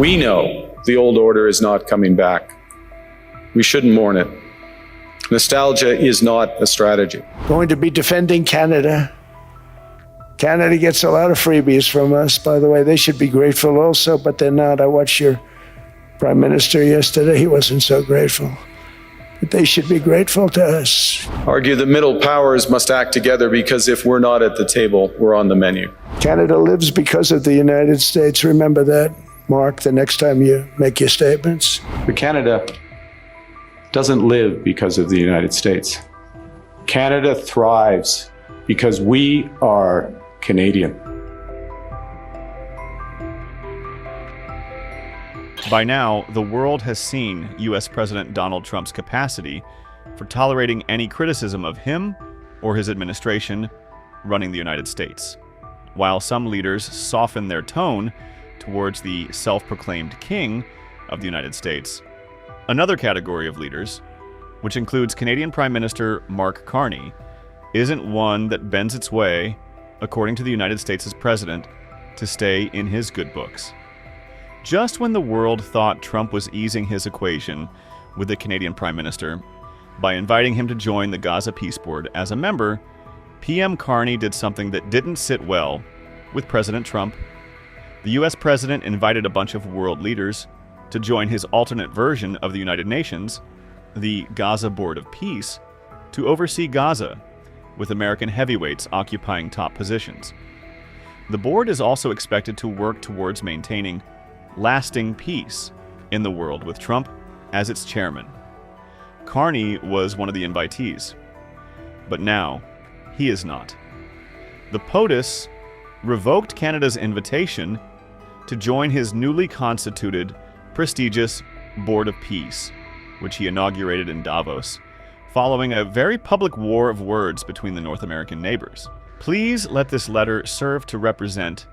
We know the old order is not coming back. We shouldn't mourn it. Nostalgia is not a strategy. Going to be defending Canada. Canada gets a lot of freebies from us, by the way. They should be grateful also, but they're not. I watched your Prime Minister yesterday. He wasn't so grateful. But they should be grateful to us. Argue that middle powers must act together because if we're not at the table, we're on the menu. Canada lives because of the United States. Remember that, Mark, the next time you make your statements. But Canada doesn't live because of the United States. Canada thrives because we are Canadian. By now, the world has seen U.S. President Donald Trump's capacity for tolerating any criticism of him or his administration running the United States. While some leaders soften their tone towards the self-proclaimed king of the United States, another category of leaders, which includes Canadian Prime Minister Mark Carney, isn't one that bends its way, according to the United States' president, to stay in his good books. Just when the world thought Trump was easing his equation with the Canadian Prime Minister by inviting him to join the Gaza Peace Board as a member, PM Carney did something that didn't sit well with President Trump. The U.S. president invited a bunch of world leaders to join his alternate version of the United Nations, the Gaza Board of Peace, to oversee Gaza, with American heavyweights occupying top positions. The board is also expected to work towards maintaining lasting peace in the world with Trump as its chairman. Carney was one of the invitees, but now he is not. The POTUS revoked Canada's invitation to join his newly constituted prestigious Board of Peace, which he inaugurated in Davos, following a very public war of words between the North American neighbors. Please let this letter serve to represent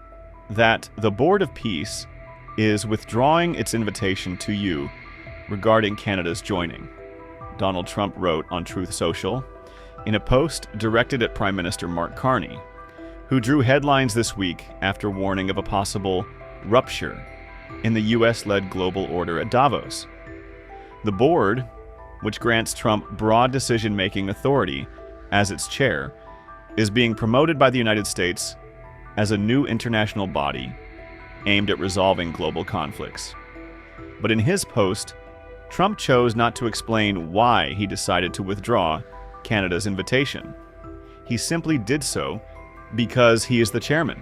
that the Board of Peace is withdrawing its invitation to you regarding Canada's joining, Donald Trump wrote on Truth Social in a post directed at Prime Minister Mark Carney, who drew headlines this week after warning of a possible rupture in the US-led global order at Davos. The board, which grants Trump broad decision-making authority as its chair, is being promoted by the United States as a new international body aimed at resolving global conflicts. But in his post, Trump chose not to explain why he decided to withdraw Canada's invitation. He simply did so because he is the chairman.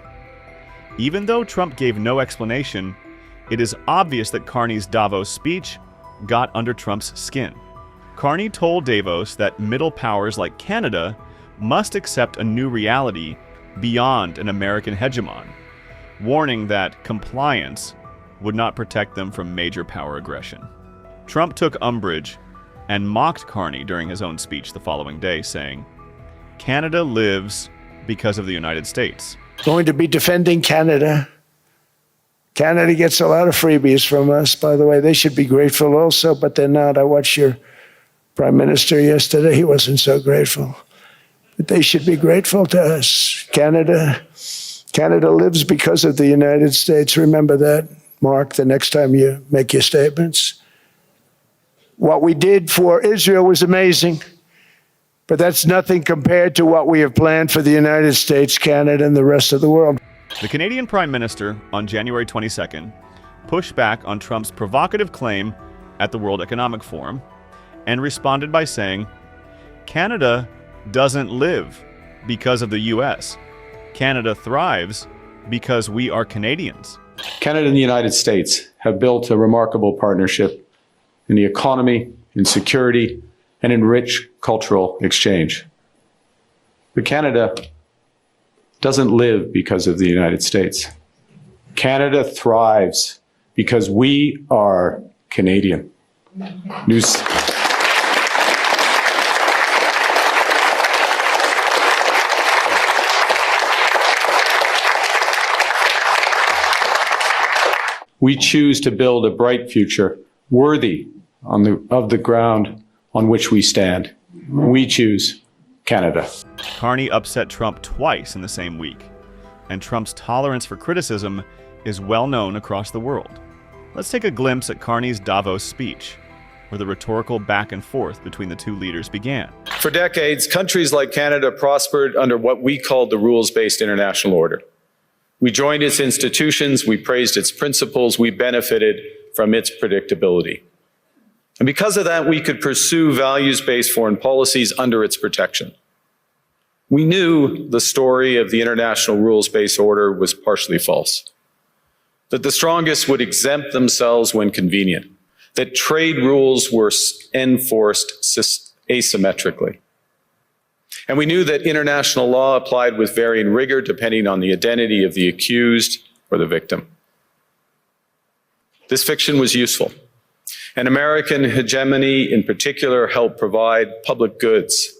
Even though Trump gave no explanation, it is obvious that Carney's Davos speech got under Trump's skin. Carney told Davos that middle powers like Canada must accept a new reality beyond an American hegemon, warning that compliance would not protect them from major power aggression. Trump took umbrage and mocked Carney during his own speech the following day, saying, "Canada lives because of the United States." Going to be defending Canada. Canada gets a lot of freebies from us, by the way. They should be grateful also, but they're not. I watched your Prime Minister yesterday. He wasn't so grateful. But they should be grateful to us. Canada lives because of the United States. Remember that, Mark, the next time you make your statements. What we did for Israel was amazing, but that's nothing compared to what we have planned for the United States, Canada, and the rest of the world. The Canadian Prime Minister, on January 22nd, pushed back on Trump's provocative claim at the World Economic Forum and responded by saying, "Canada doesn't live because of the U.S. Canada thrives because we are Canadians." Canada and the United States have built a remarkable partnership in the economy, in security, and in rich cultural exchange. But Canada doesn't live because of the United States. Canada thrives because we are Canadian. We choose to build a bright future worthy of the ground on which we stand. We choose Canada. Carney upset Trump twice in the same week, and Trump's tolerance for criticism is well known across the world. Let's take a glimpse at Carney's Davos speech, where the rhetorical back and forth between the two leaders began. For decades, countries like Canada prospered under what we called the rules-based international order. We joined its institutions, we praised its principles, we benefited from its predictability. And because of that, we could pursue values-based foreign policies under its protection. We knew the story of the international rules-based order was partially false, that the strongest would exempt themselves when convenient, that trade rules were enforced asymmetrically. And we knew that international law applied with varying rigor depending on the identity of the accused or the victim. This fiction was useful, and American hegemony in particular helped provide public goods,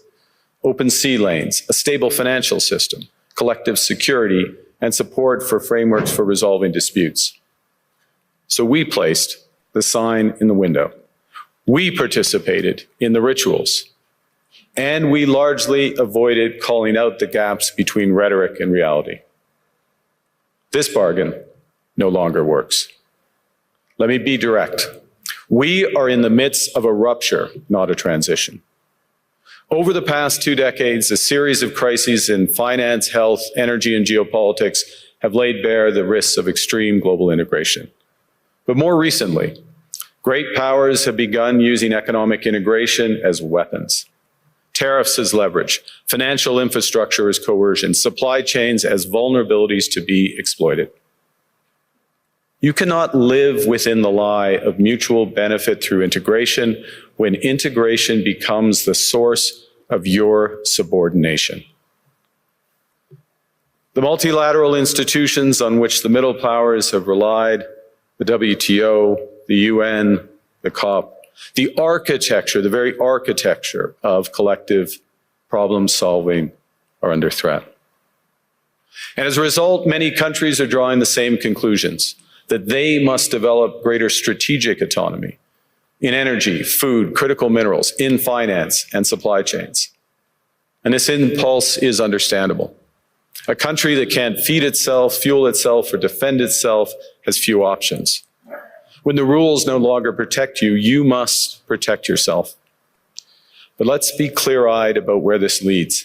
open sea lanes, a stable financial system, collective security, and support for frameworks for resolving disputes. So we placed the sign in the window. We participated in the rituals, and we largely avoided calling out the gaps between rhetoric and reality. This bargain no longer works. Let me be direct. We are in the midst of a rupture, not a transition. Over the past 2 decades, a series of crises in finance, health, energy, and geopolitics have laid bare the risks of extreme global integration. But more recently, great powers have begun using economic integration as weapons. Tariffs as leverage, financial infrastructure as coercion, supply chains as vulnerabilities to be exploited. You cannot live within the lie of mutual benefit through integration when integration becomes the source of your subordination. The multilateral institutions on which the middle powers have relied, the WTO, the UN, the COP, the architecture, the very architecture of collective problem solving are under threat. And as a result, many countries are drawing the same conclusions, that they must develop greater strategic autonomy in energy, food, critical minerals, in finance and supply chains. And this impulse is understandable. A country that can't feed itself, fuel itself, or defend itself has few options. When the rules no longer protect you, you must protect yourself. But let's be clear-eyed about where this leads.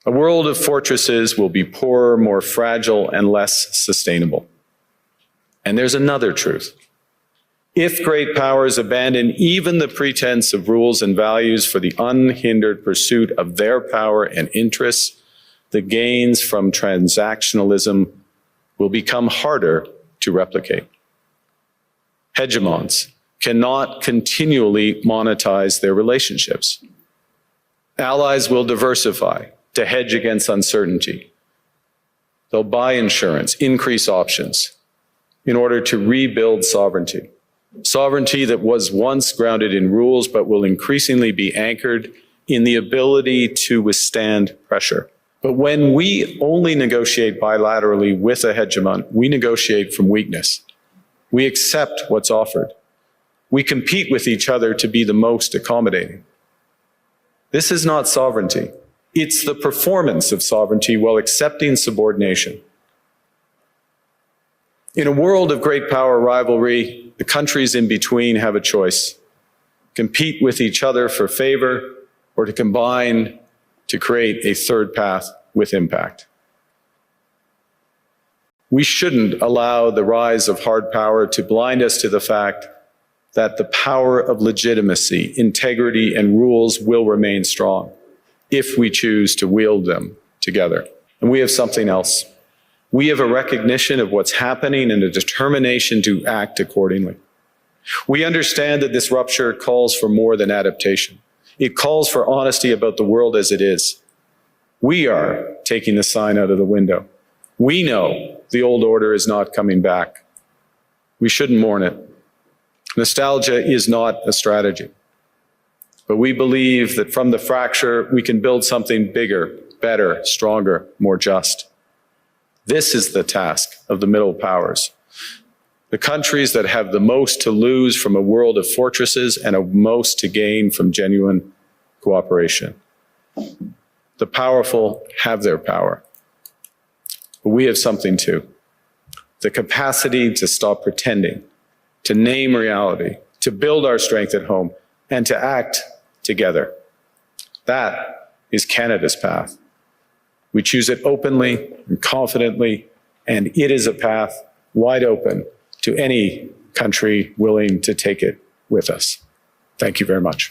A world of fortresses will be poorer, more fragile, and less sustainable. And there's another truth. If great powers abandon even the pretense of rules and values for the unhindered pursuit of their power and interests, the gains from transactionalism will become harder to replicate. Hegemons cannot continually monetize their relationships. Allies will diversify to hedge against uncertainty. They'll buy insurance, increase options in order to rebuild sovereignty. Sovereignty that was once grounded in rules but will increasingly be anchored in the ability to withstand pressure. But when we only negotiate bilaterally with a hegemon, we negotiate from weakness. We accept what's offered. We compete with each other to be the most accommodating. This is not sovereignty. It's the performance of sovereignty while accepting subordination. In a world of great power rivalry, the countries in between have a choice: compete with each other for favor or to combine to create a third path with impact. We shouldn't allow the rise of hard power to blind us to the fact that the power of legitimacy, integrity, and rules will remain strong if we choose to wield them together. And we have something else. We have a recognition of what's happening and a determination to act accordingly. We understand that this rupture calls for more than adaptation. It calls for honesty about the world as it is. We are taking the sign out of the window. We know the old order is not coming back. We shouldn't mourn it. Nostalgia is not a strategy. But we believe that from the fracture, we can build something bigger, better, stronger, more just. This is the task of the middle powers. The countries that have the most to lose from a world of fortresses and the most to gain from genuine cooperation. The powerful have their power. But we have something too. The capacity to stop pretending, to name reality, to build our strength at home, and to act together. That is Canada's path. We choose it openly and confidently, and it is a path wide open to any country willing to take it with us. Thank you very much.